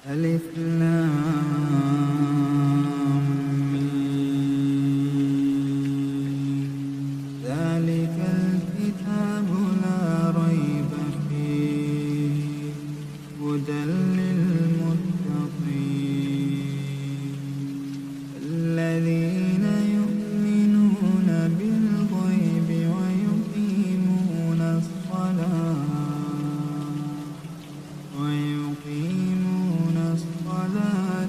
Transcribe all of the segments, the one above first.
ألف لام ميم. ذلك الكتاب لا ريب فيه هدى للمتقين الذين يؤمنون بالغيب ويقيمون الصلاة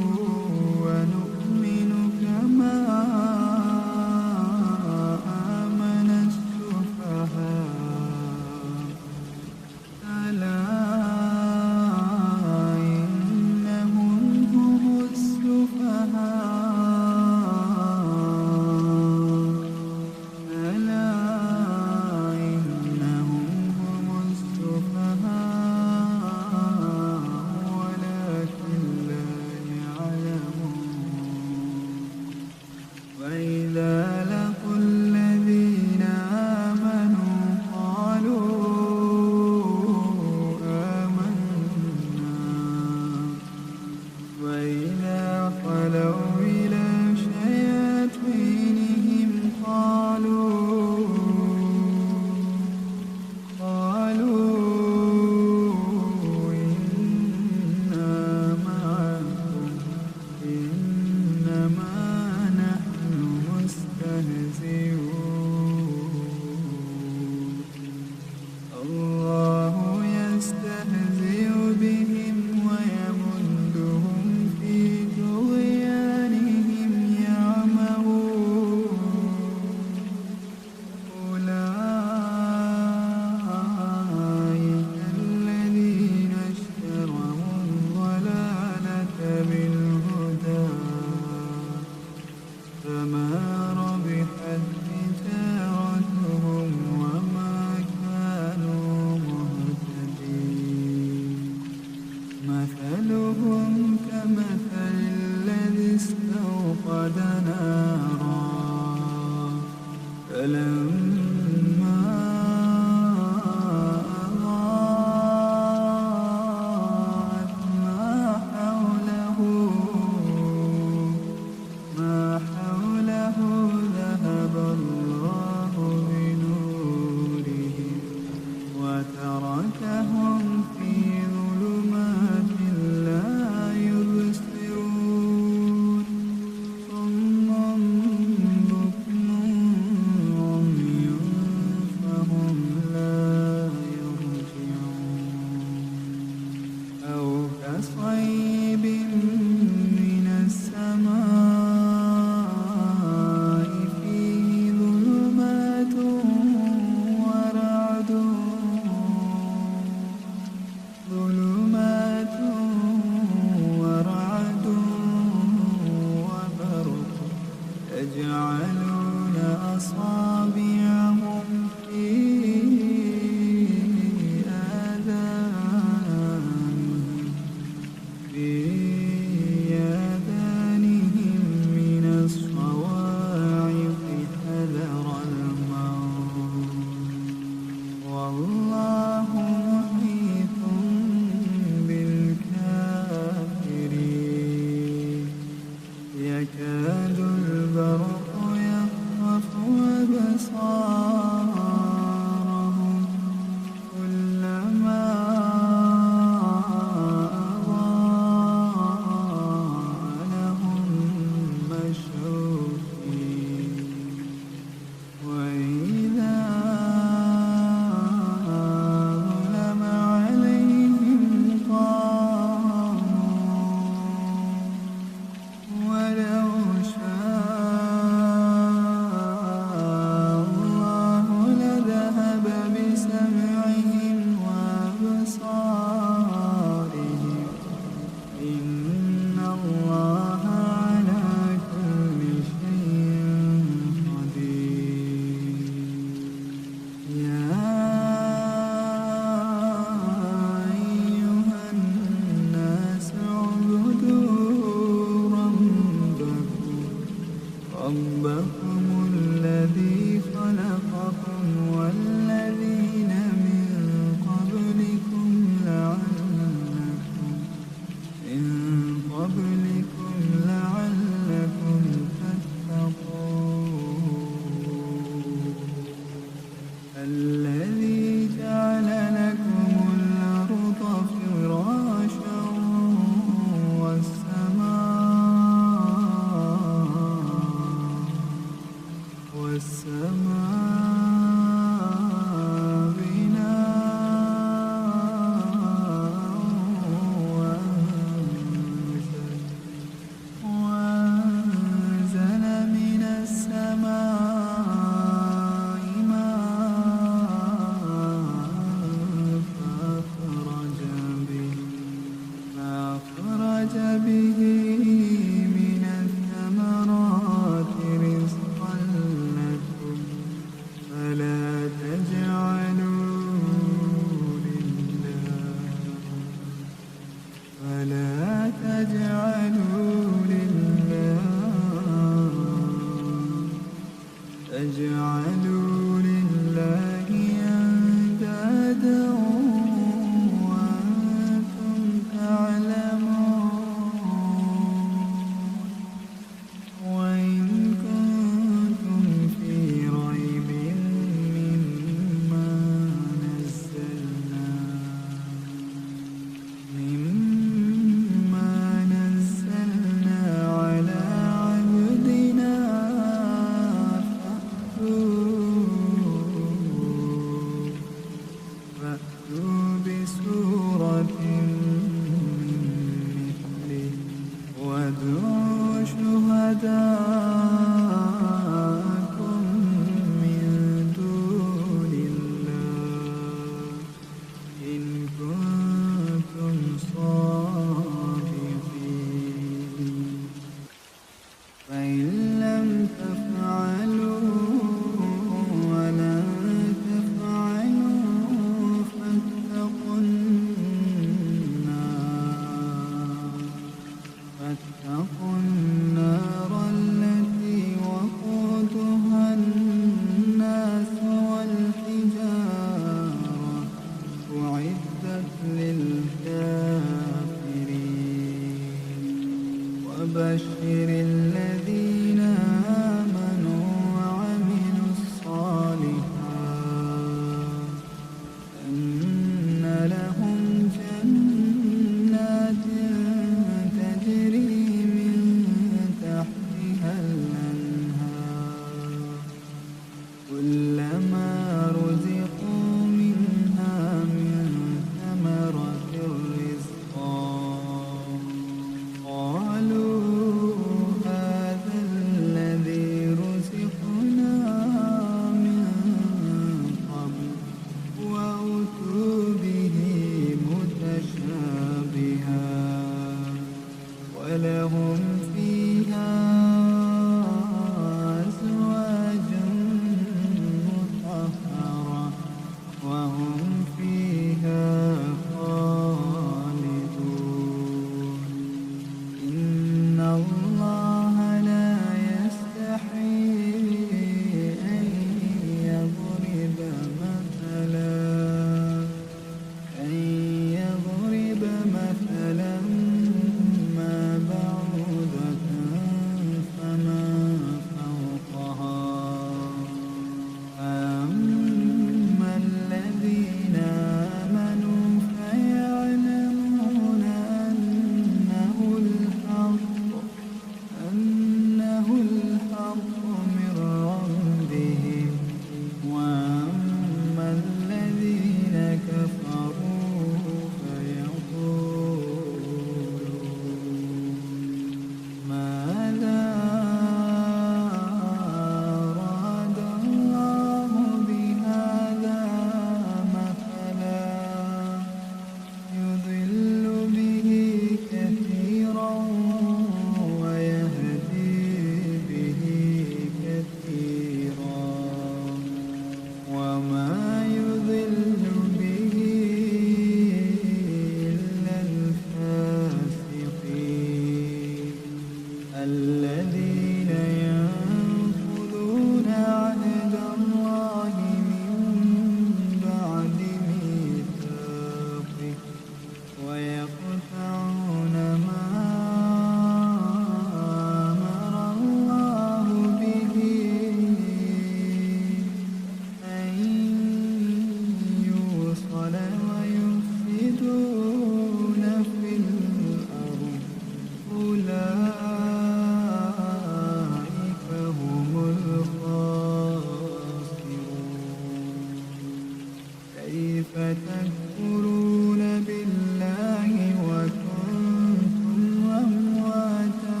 تكفرون بالله وكنتم أمواتا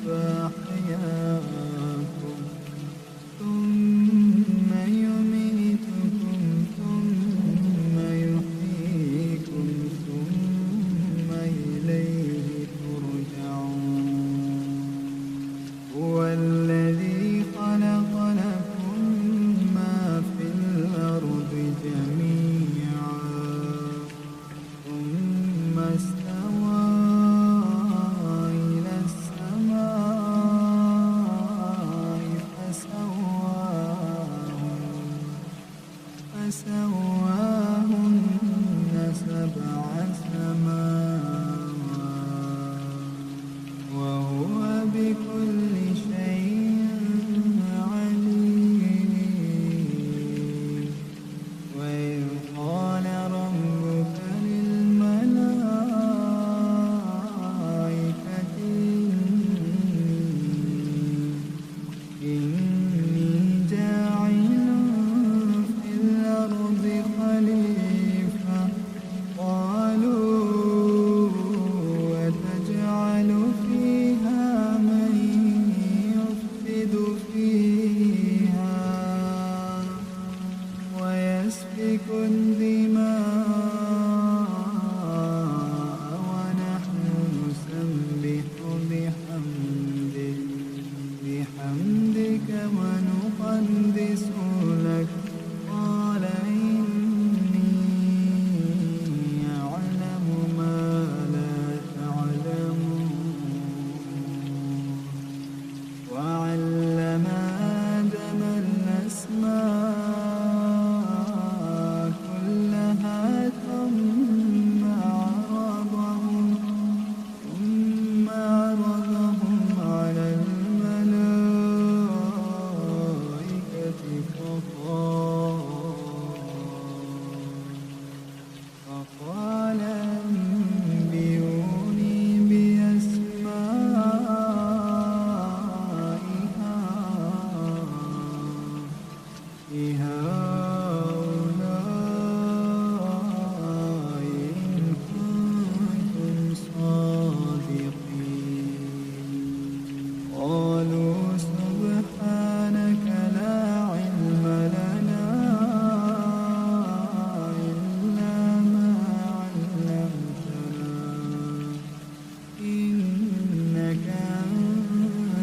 فأحياكم ثم يميتكم ثم يحييكم ثم إليه ترجعون هو الذي خلق لكم ما في الأرض جميعا ثم استوى إلى السماء فسواهن سبع سماوات وهو بكل شيء عليم وإذ قال ربك للملائكة إني جاعل في الأرض خليفة قالوا وتجعل فيها من يفسد فيها ويسفك الدماء ونحن نسبح بحمدك ونقدس لك قال إني أعلم ما لا تعلمون وعلم آدم الأسماء كلها ثم عرضهم على الملائكة فقال أنبئوني بأسماء هؤلاء إن كنتم صادقين قالوا سبحانك لا علم لنا إلا ما علمتنا إنك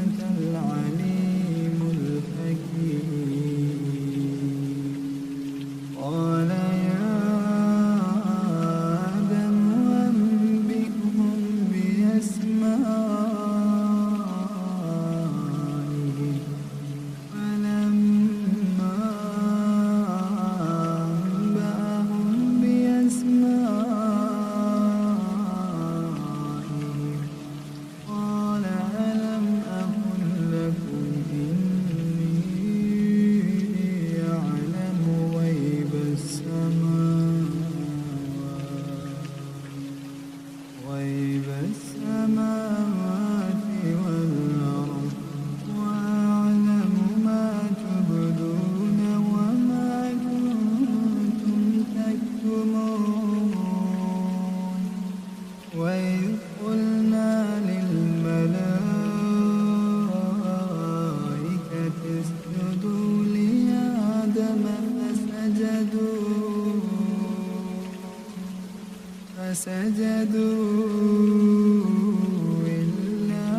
أنت العليم الحكيم قال يا آدم أنبئهم بأسمائهم فلما أنبأهم بأسمائهم قال ألم أقل لكم إني أعلم غيب السماوات والأرض وأعلم ما تبدون وما كنتم تكتمون وإذ قلنا للملائكة اسجدوا لآدم فسجدوا إلا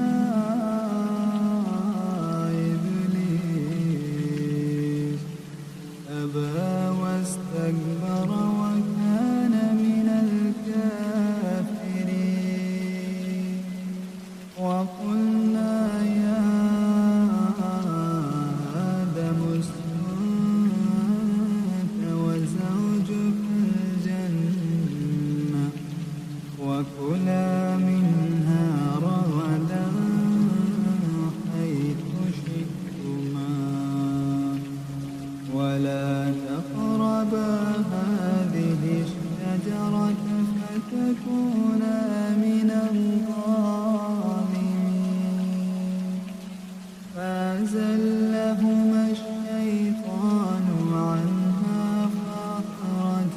إبليس أبى واستكبر وكان من الكافرين وقلنا يا آدم اسكن أنت وزوجك الجنة وكلا منها رغدا حيث شئتما ولا تقربا هذه الشجرة فتكونا من الظالمين فأزلهما الشيطان عنها فأخرج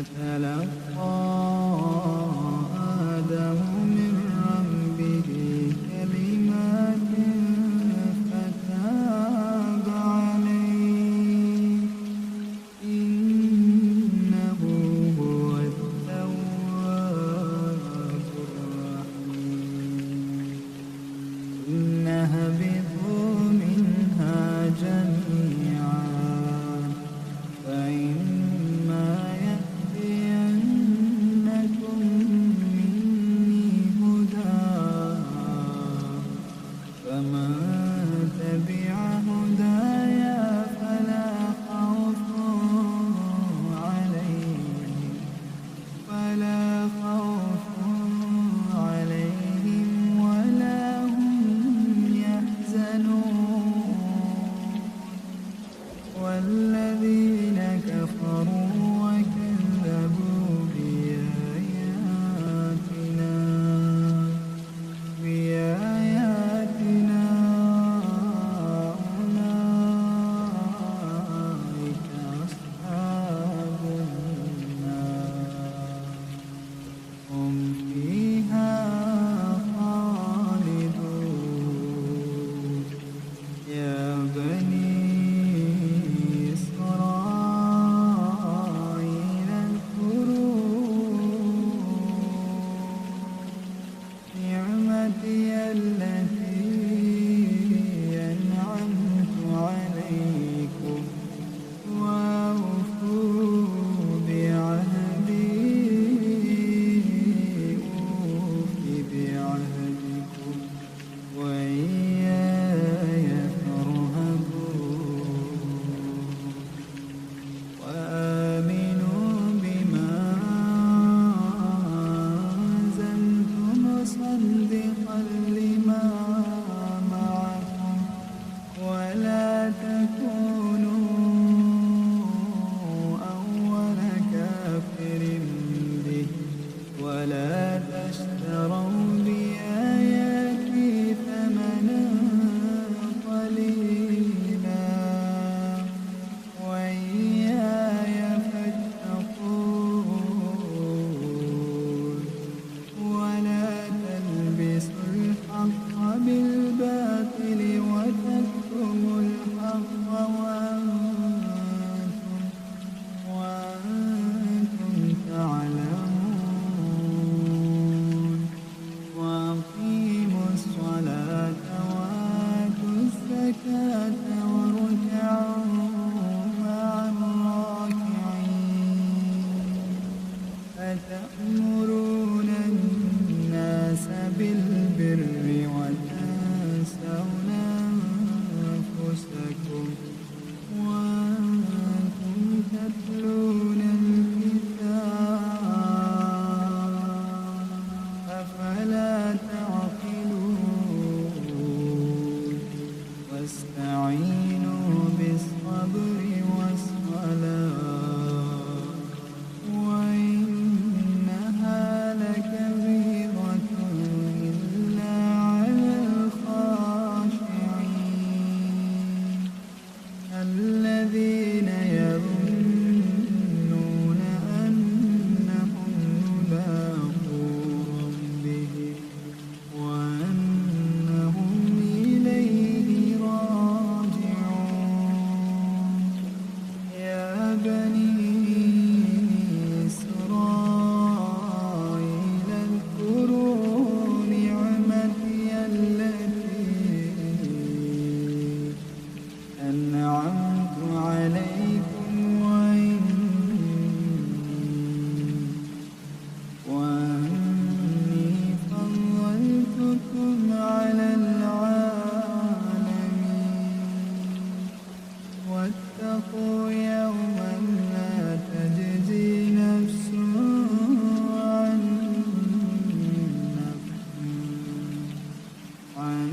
فتلقى آدم من ربه كلمات فتاب عليه إنه هو التواب الرحيم قلنا اهبطوا منها جميعا فإما يأتينكم مني هدى فمن تبع هداي فلا خوف عليهم ولا هم يحزنون والذين كفروا وكذبوا بآياتنا أولئك أصحاب النار هم فيها خالدون يا بني إسرائيل اذكروا نعمتي التي أنعمت عليكم وأوفوا بعهدي أوف بعهدكم وإياي فارهبون وآمنوا بما أنزلت مصدقا لما معكم ولا تكونوا أول كافر به ولا تشتروا بآياتي ثمنا قليلا وإياي فاتقون ولا تلبسوا الحق بالباطل وتكتموا الحق وأنتم تعلمون وأقيموا الصلاة وآتوا الزكاة واركعوا مع الراكعين أتأمرون الناس بالبر وتنسون أنفسكم وأنتم تتلون الكتاب أفلا تعقلون واستعينوا بالصبر والصلاة وإنها لكبيرة إلا على الخاشعين الذين يظنون أنهم ملاقو ربهم وأنهم إليه راجعون يا بني إسرائيل اذكروا نعمتي التي أنعمت عليكم وأني فضلتكم على العالمين واتقوا يوما لا تجزي نفس عن نفس عن